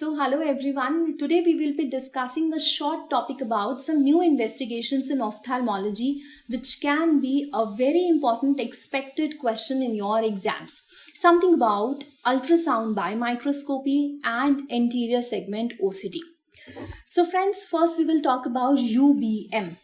So, hello everyone. Today we will be discussing a short topic about some new investigations in ophthalmology, which can be a very important expected question in your exams. Something about ultrasound by microscopy and anterior segment OCT. So, friends, first we will talk about UBM.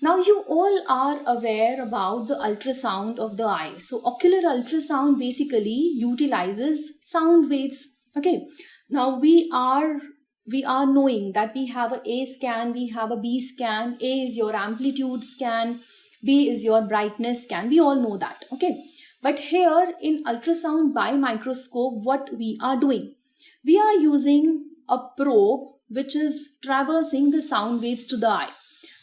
Now, you all are aware about the ultrasound of the eye. So, ocular ultrasound basically utilizes sound waves. Okay. Now, we are knowing that we have a A scan, we have a B scan. A is your amplitude scan, B is your brightness scan. We all know that. Okay. But here in ultrasound by microscope, what we are doing? We are using a probe which is traversing the sound waves to the eye.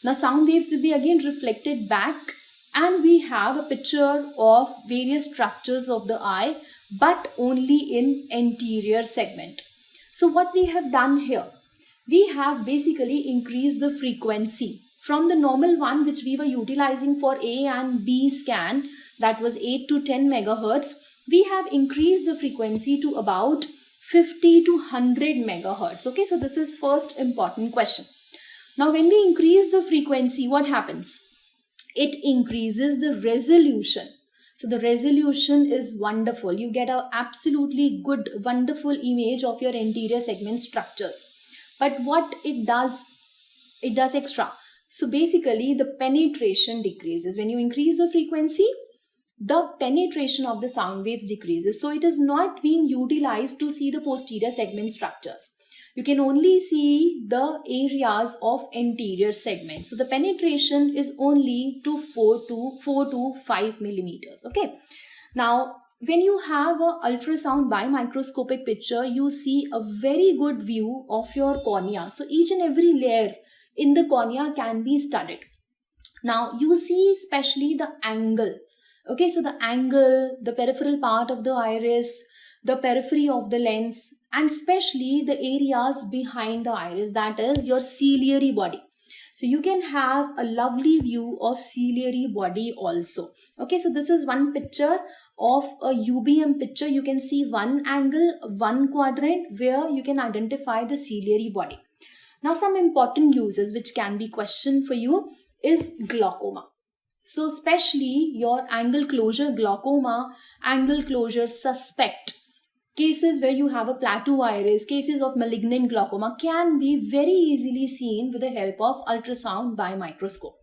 Now sound waves will be again reflected back and we have a picture of various structures of the eye but only in anterior segment. So what we have done here, we have basically increased the frequency from the normal one which we were utilizing for A and B scan, that was 8 to 10 megahertz. We have increased the frequency to about 50 to 100 megahertz. Okay, so this is first important question. Now, when we increase the frequency, what happens? It increases the resolution. So, the resolution is wonderful. You get an absolutely good, wonderful image of your anterior segment structures. But what it does extra. So, basically, the penetration decreases. When you increase the frequency, the penetration of the sound waves decreases. So, it is not being utilized to see the posterior segment structures. You can only see the areas of anterior segment. So the penetration is only to 4 to 5 millimeters. Okay. Now, when you have an ultrasound by microscopic picture, you see a very good view of your cornea. So each and every layer in the cornea can be studied. Now you see especially the angle. Okay, so the angle, the peripheral part of the iris, the periphery of the lens, and especially the areas behind the iris, that is your ciliary body. So you can have a lovely view of ciliary body also. Okay, so this is one picture of a UBM picture. You can see one angle, one quadrant where you can identify the ciliary body. Now some important uses which can be questioned for you is glaucoma. So especially your angle closure glaucoma, angle closure suspect, cases where you have a plateau iris, cases of malignant glaucoma can be very easily seen with the help of ultrasound by microscope.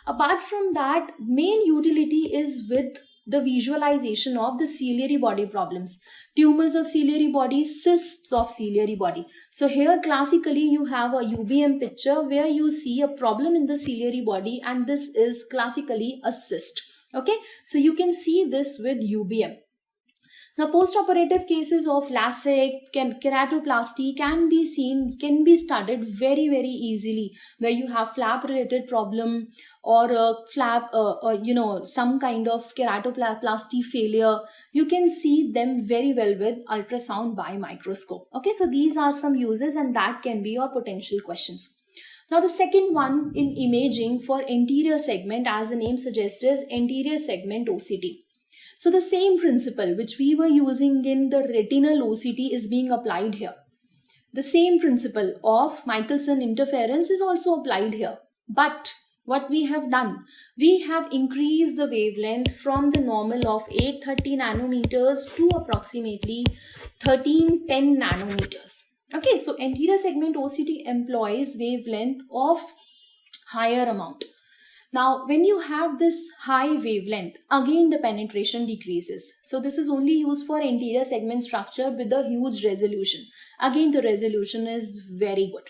Apart from that, main utility is with the visualization of the ciliary body problems, tumors of ciliary body, cysts of ciliary body. So here classically you have a UBM picture where you see a problem in the ciliary body and this is classically a cyst. Okay, so you can see this with UBM. Now, post-operative cases of LASIK, keratoplasty can be seen, can be studied very, very easily, where you have flap-related problem or a flap, some kind of keratoplasty failure. You can see them very well with ultrasound by microscope. Okay, so these are some uses and that can be your potential questions. Now, the second one in imaging for anterior segment, as the name suggests, is anterior segment OCT. So the same principle which we were using in the retinal OCT is being applied here. The same principle of Michelson interference is also applied here. But what we have done, we have increased the wavelength from the normal of 830 nanometers to approximately 1310 nanometers. Okay, so anterior segment OCT employs wavelength of higher amount. Now, when you have this high wavelength, again the penetration decreases. So this is only used for anterior segment structure with a huge resolution. Again, the resolution is very good.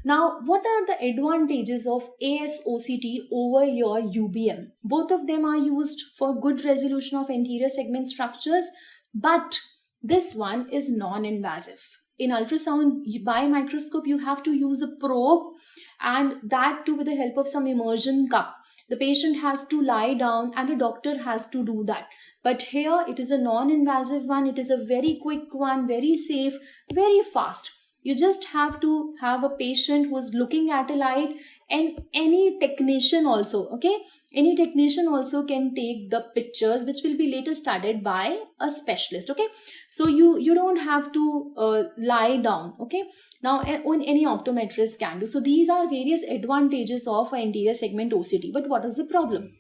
Now, what are the advantages of ASOCT over your UBM? Both of them are used for good resolution of anterior segment structures, but this one is non-invasive. In ultrasound by microscope, you have to use a probe, and that too with the help of some immersion cup. The patient has to lie down and a doctor has to do that. But here it is a non-invasive one. It is a very quick one, very safe, very fast. You just have to have a patient who's looking at a light, and any technician also, okay, any technician also can take the pictures, which will be later studied by a specialist. Okay, so you don't have to lie down. Okay, now on any optometrist can do. So these are various advantages of anterior segment OCT. But what is the problem?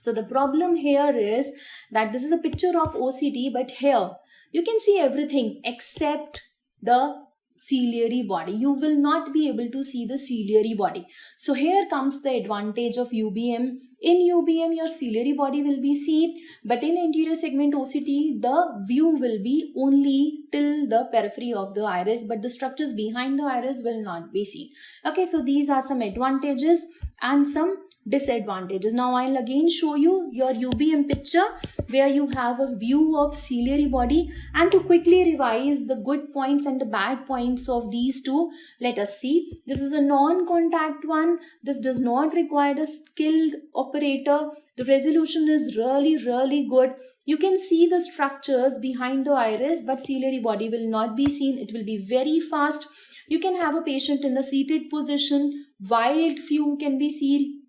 So the problem here is that this is a picture of OCT, but here you can see everything except the ciliary body. You will not be able to see the ciliary body. So here comes the advantage of UBM. In UBM, your ciliary body will be seen, but in anterior segment OCT, the view will be only till the periphery of the iris, but the structures behind the iris will not be seen. Okay, so these are some advantages and some disadvantages. Now I'll again show you your UBM picture where you have a view of ciliary body, and to quickly revise the good points and the bad points of these two, let us see. This is a non-contact one. This does not require a skilled operator. The resolution is really good. You can see the structures behind the iris, but ciliary body will not be seen. It will be very fast. You can have a patient in the seated position. Wide view can be seen,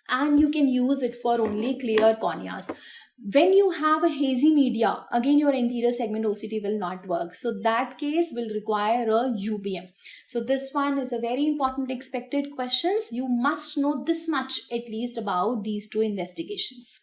and you can use it for only clear corneas. When you have a hazy media, again your anterior segment OCT will not work. So that case will require a UBM. So this one is a very important expected questions. You must know this much at least about these two investigations.